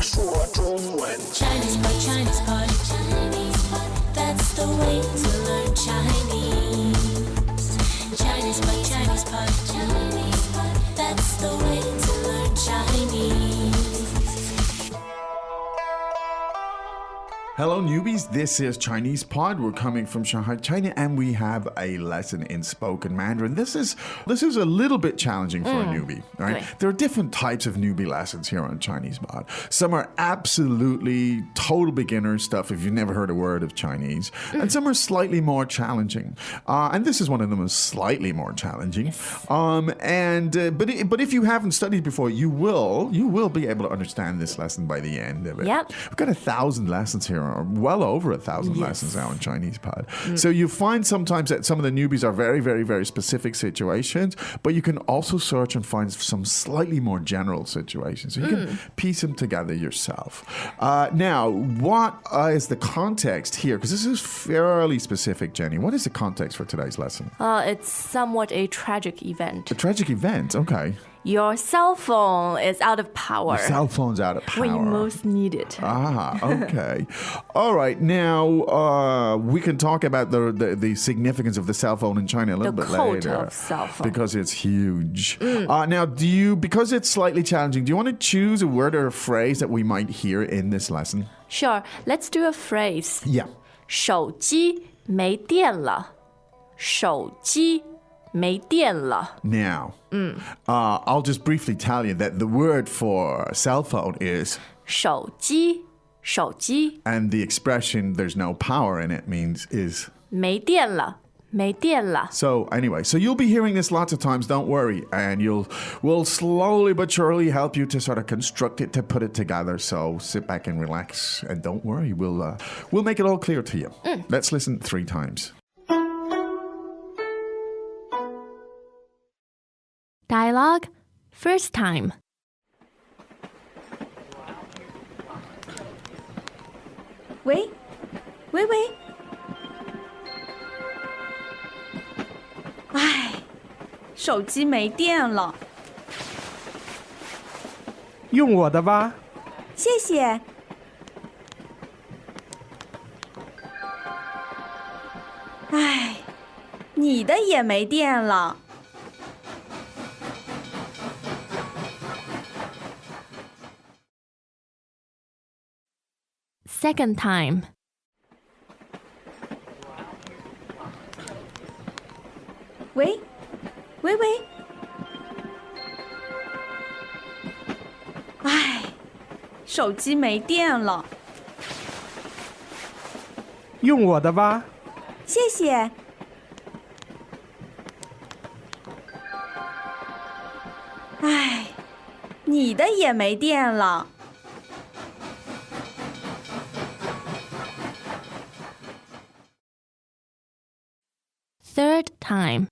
说中文。 Chinese pot, Chinese pot, Chinese pot. That's the way to learn Chinese. Chinese pot, Chinese pot, Chinese pot. That's the way to learn Chinese. Hello, newbies. This is Chinese Pod. We're coming from Shanghai, China, and we have a lesson in spoken Mandarin. This is a little bit challenging for a newbie, right? Right. There are different types of newbie lessons here on Chinese Pod. Some are absolutely total beginner stuff if you've never heard a word of Chinese, and some are slightly more challenging. And this is one of them is slightly more challenging. But if you haven't studied before, you will be able to understand this lesson by the end of it. Yep. We've got 1,000 lessons here, or well over 1,000 lessons now in Chinese Pod. So you find sometimes that some of the newbies are very, very, very specific situations, but you can also search and find some slightly more general situations. So you can piece them together yourself. Now, what is the context here? Because this is fairly specific, Jenny. What is the context for today's lesson? It's somewhat a tragic event. A tragic event, okay. Your cell phone is out of power. Your cell phone's out of power. When you most need it. Okay. All right. Now, we can talk about the significance of the cell phone in China a little bit cult later. of cell phone. Because it's huge. Now, because it's slightly challenging, do you want to choose a word or a phrase that we might hear in this lesson? Sure, let's do a phrase. Yeah. 手机没电了。手机没电了。 Now, I'll just briefly tell you that the word for cell phone is 手机，手机 and the expression there's no power in it is 没电了，没电了。 So anyway, so you'll be hearing this lots of times, don't worry, and we'll slowly but surely help you to sort of construct it, to put it together. So sit back and relax, and don't worry, we'll make it all clear to you. Let's listen 3 times. Dialogue, first time. 喂，喂喂，唉，手机没电了，用我的吧。谢谢。唉，你的也没电了。 Second time. 喂，喂喂，唉，手机没电了，用我的吧。谢谢。唉，你的也没电了。 Third time.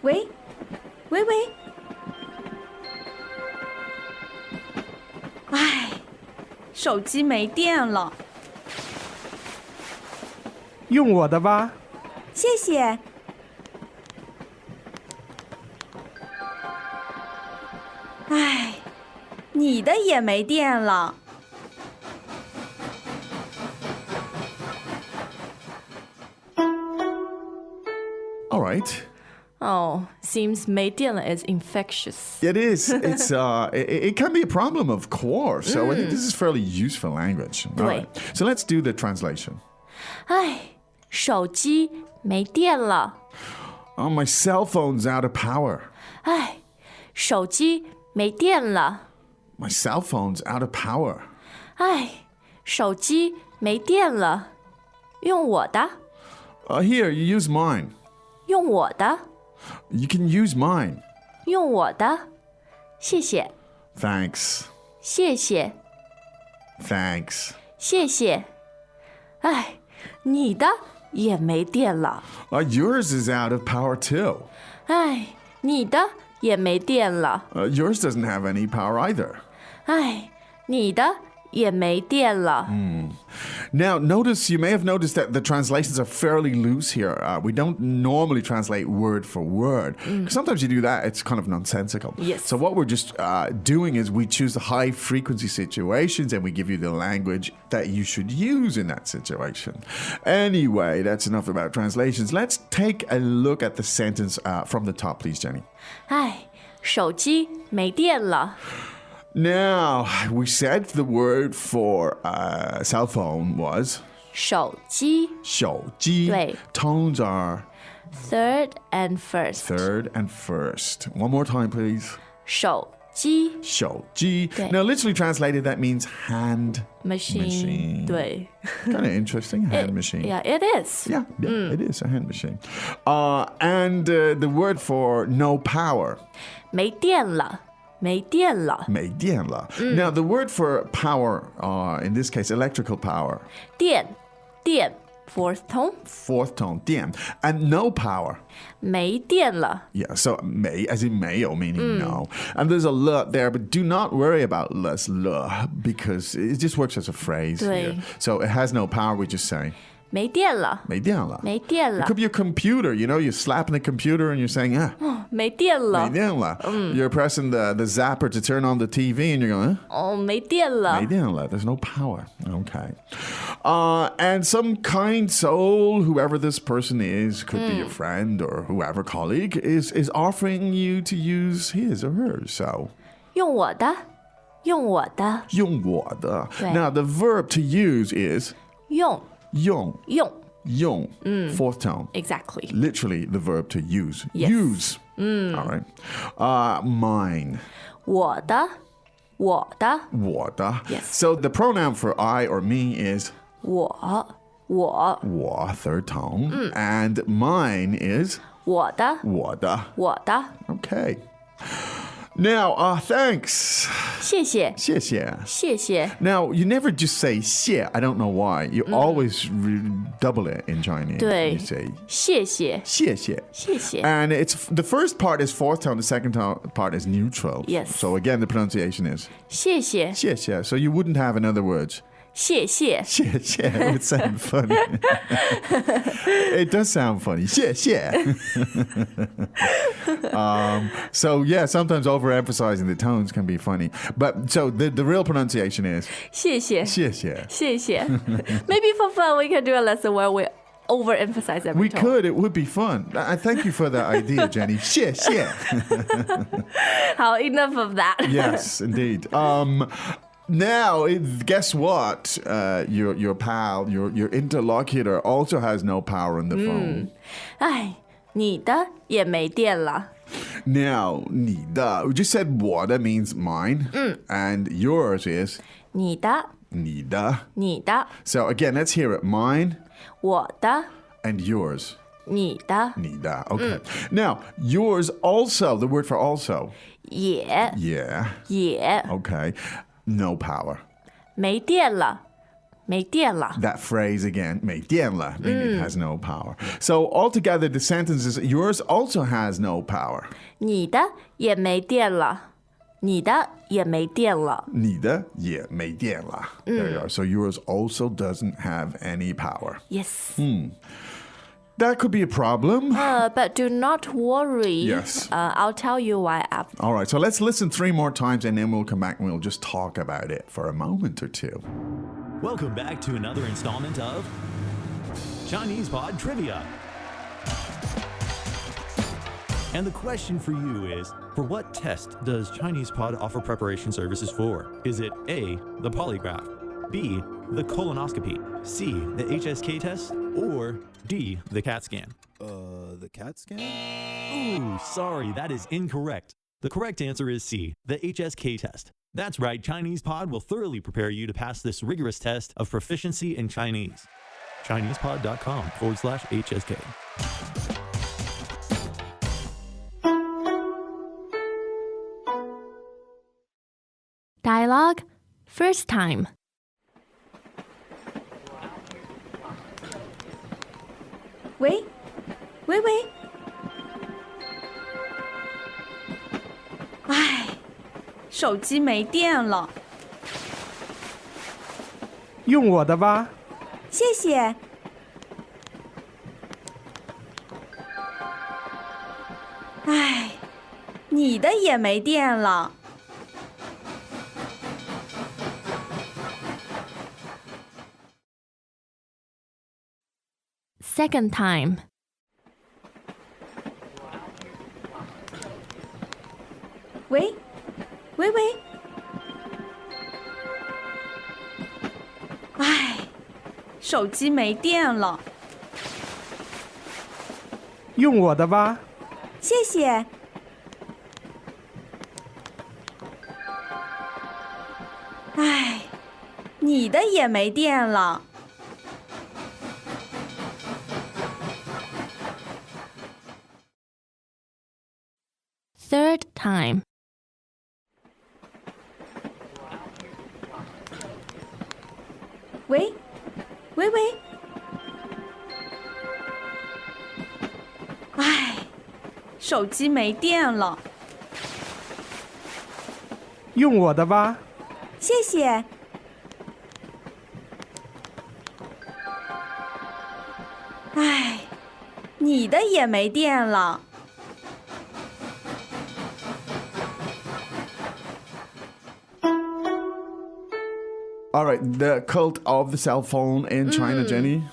喂，喂喂，唉，手机没电了，用我的吧。谢谢。唉，你的也没电了。 All right. Oh, seems 没电了 is infectious. It is. It's it can be a problem, of course. So I think this is fairly useful language. All right. So let's do the translation. 唉，手机没电了。 Oh, my cell phone's out of power. 唉，手机没电了。 My cell phone's out of power. 唉，手机没电了。用我的， Here, you use mine. 用我的， You can use mine. 用我的。谢谢， Thanks. 谢谢， Thanks. 谢谢。唉，你的也没电了。 Yours is out of power too. 唉，你的也没电了。 Yours doesn't have any power either. 唉，你的也没电了。Now, you may have noticed that the translations are fairly loose here. We don't normally translate word for word. Sometimes you do that, it's kind of nonsensical. Yes. So what we're just doing is we choose the high frequency situations and we give you the language that you should use in that situation. Anyway, that's enough about translations. Let's take a look at the sentence from the top, please, Jenny. 唉，手机没电了。Now, we said the word for cell phone was 手机手机. 对。 Tones are third and first. third and first. One more time, please. 手机手机. 对。 Now, literally translated, that means hand machine. 对。 Kind of interesting, hand machine. Yeah, it is. Yeah, it is a hand machine. And the word for no power. 没电了，没电了。没电了. Now, the word for power, in this case, electrical power. 电，电 fourth tone. Fourth tone, 电. And no power. 没电了。 Yeah, so 没 as in 没有 meaning no. And there's a le there, but do not worry about le because it just works as a phrase 对。 here. So it has no power, we just say 没电了，没电了. 没电 It 了 could，be a computer, you're slapping the computer and you're saying, 没电了。没电了. You're pressing the zapper to turn on the TV and you're going, 哦，没电了。没电了. There's no power. Okay. And some kind soul, whoever this person is, could be a friend or whoever colleague, is offering you to use his or hers. So 用我的，用我的，用我的. 对。 Now the verb to use is 用用用。用. Fourth tone. Exactly. Literally the verb to use. Yes. Use. All right. Mine. 我的，我的，我的. Yes. So the pronoun for I or me is 我，我, third tone. And mine is 我的，我的. 我的。 Okay. Now, thanks. 谢谢，谢谢. 谢谢。 Now, you never just say 谢. I don't know why. You always double it in Chinese. 对 You say 谢谢，谢谢. 谢谢。 And it's the first part is fourth tone, the second part is neutral. Yes. So again, the pronunciation is 谢谢，谢谢. So you wouldn't have in other words 谢谢。谢谢. It would sound funny. It does sound funny. 谢谢. So yeah, sometimes overemphasizing the tones can be funny. But so the real pronunciation is 谢谢，谢谢. 谢谢。Maybe for fun we can do a lesson where we overemphasize every We tone. could. It would be fun. I thank you for that idea, Jenny. 谢谢. 好，enough of that. Yes, indeed. Now, guess what? Your pal, your interlocutor also has no power on the phone. 哎，你的也没电了。 Now, 你的, we just said 我的 means mine, and yours is 你的，你的. 你的， So again, let's hear it. Mine 我的， and yours. 你的，你的. Okay. Now, yours also, the word for also. 也 Yeah. 也 Okay. No power. 没电了，没电了。 That phrase again, 没电了, meaning it has no power. So altogether, the sentence is yours also has no power. 你的也没电了，你的也没电了。你的也没电了. There you are. So yours also doesn't have any power. Yes. That could be a problem. But do not worry. Yes. I'll tell you why after. All right, so let's listen 3 more times and then we'll come back and we'll just talk about it for a moment or two. Welcome back to another installment of Chinese Pod Trivia. And the question for you is, for what test does Chinese Pod offer preparation services for? Is it A, the polygraph, B, the colonoscopy, C, the HSK test, or D, the CAT scan? The CAT scan? Ooh, sorry, that is incorrect. The correct answer is C, the HSK test. That's right, Chinese Pod will thoroughly prepare you to pass this rigorous test of proficiency in Chinese. ChinesePod.com/HSK. Dialogue first time. 喂，喂喂，哎，手机没电了。用我的吧。谢谢。唉，你的也没电了。Second time. 喂，喂喂。唉，手机没电了。用我的吧。谢谢。唉，你的也没电了。Third time. 喂，喂喂。唉，手机没电了。用我的吧。谢谢。唉，你的也没电了。All right, the cult of the cell phone in China, Jenny.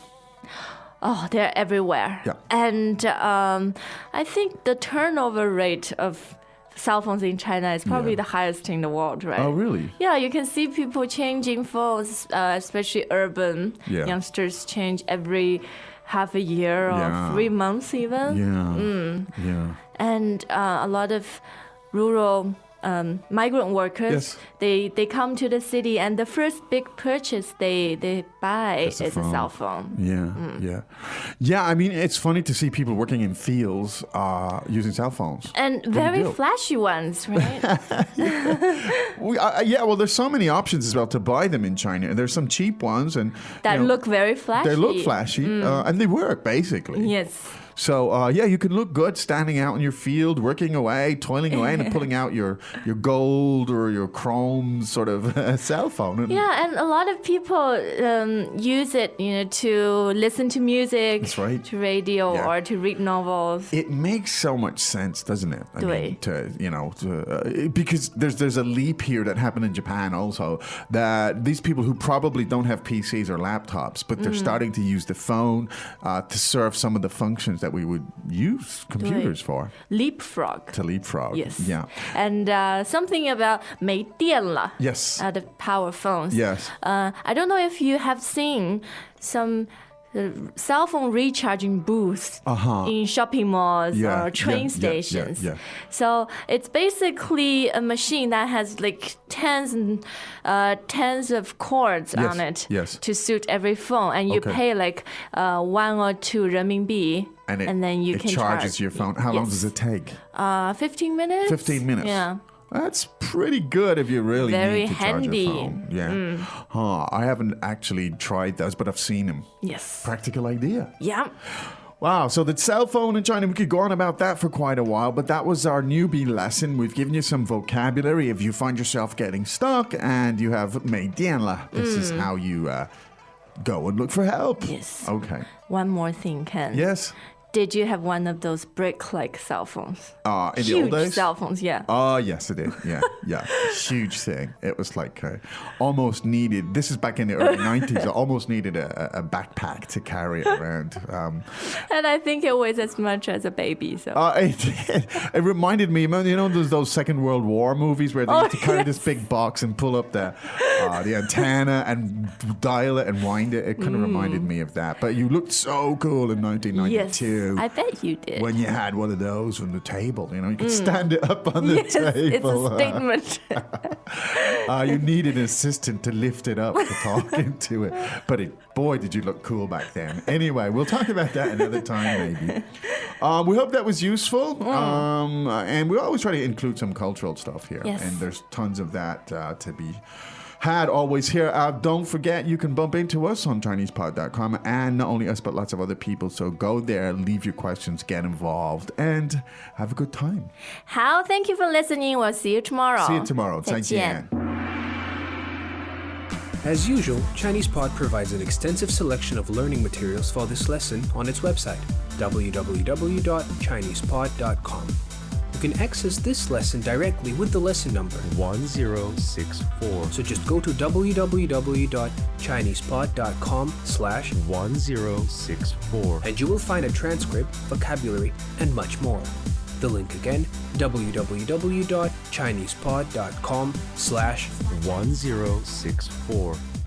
Oh, they're everywhere. Yeah. And I think the turnover rate of cell phones in China is probably the highest in the world, right? Oh, really? Yeah, you can see people changing phones, especially urban youngsters change every half a year or 3 months even. Yeah. Yeah. And a lot of rural migrant workers, they come to the city, and the first big purchase they buy is a cell phone. Yeah. I mean, it's funny to see people working in fields using cell phones. And very flashy ones, right? Well, there's so many options as well to buy them in China. There's some cheap ones and that look very flashy. They look flashy, and they work basically. Yes. So, you can look good standing out in your field, working away, toiling away, and pulling out your gold or your chrome sort of cell phone. And a lot of people use it, to listen to music, That's right. to radio, or to read novels. It makes so much sense, doesn't it? I mean, because there's a leap here that happened in Japan also, that these people who probably don't have PCs or laptops, but they're starting to use the phone to serve some of the functions that we would use computers for. Leapfrog. To leapfrog. Yes. Yeah. And something about 没电了. Yes. The power phones. Yes. I don't know if you have seen some cell phone recharging booths in shopping malls or train stations. So it's basically a machine that has like tens and tens of cords on it to suit every phone, and you pay like 1 or 2 renminbi, and then you can charges your phone. How long does it take? 15 minutes. 15 minutes. Yeah. That's pretty good if you really Very need to handy. charge your phone. Yeah. I haven't actually tried those, but I've seen them. Yes. Practical idea. Yeah. Wow, so the cell phone in China, we could go on about that for quite a while, but that was our newbie lesson. We've given you some vocabulary. If you find yourself getting stuck and you have 没电了, this is how you go and look for help. Yes. Okay. One more thing, Ken. Yes. Did you have one of those brick-like cell phones? In the old days? Huge cell phones, yeah. Oh, yes, I did. Yeah. Huge thing. It was like almost needed, this is back in the early 90s, I almost needed a backpack to carry it around. And I think it weighs as much as a baby, so. It reminded me, those Second World War movies where they used to carry this big box and pull up the antenna and dial it and wind it. It kind of reminded me of that. But you looked so cool in 1992. Yes. I bet you did. When you had one of those on the table, you could stand it up on the table. It's a statement. You needed an assistant to lift it up to talk into it. But boy, did you look cool back then. Anyway, we'll talk about that another time, maybe. We hope that was useful. And we always try to include some cultural stuff here. Yes. And there's tons of that to be had always here. Don't forget, you can bump into us on ChinesePod.com, and not only us, but lots of other people. So go there, leave your questions, get involved, and have a good time. 好, thank you for listening. We'll see you tomorrow. See you tomorrow. 再见. 再见. As usual, ChinesePod provides an extensive selection of learning materials for this lesson on its website, www.chinesepod.com. You can access this lesson directly with the lesson number 1064. So just go to www.chinesepod.com/1064 and you will find a transcript, vocabulary, and much more. The link again, www.chinesepod.com/1064.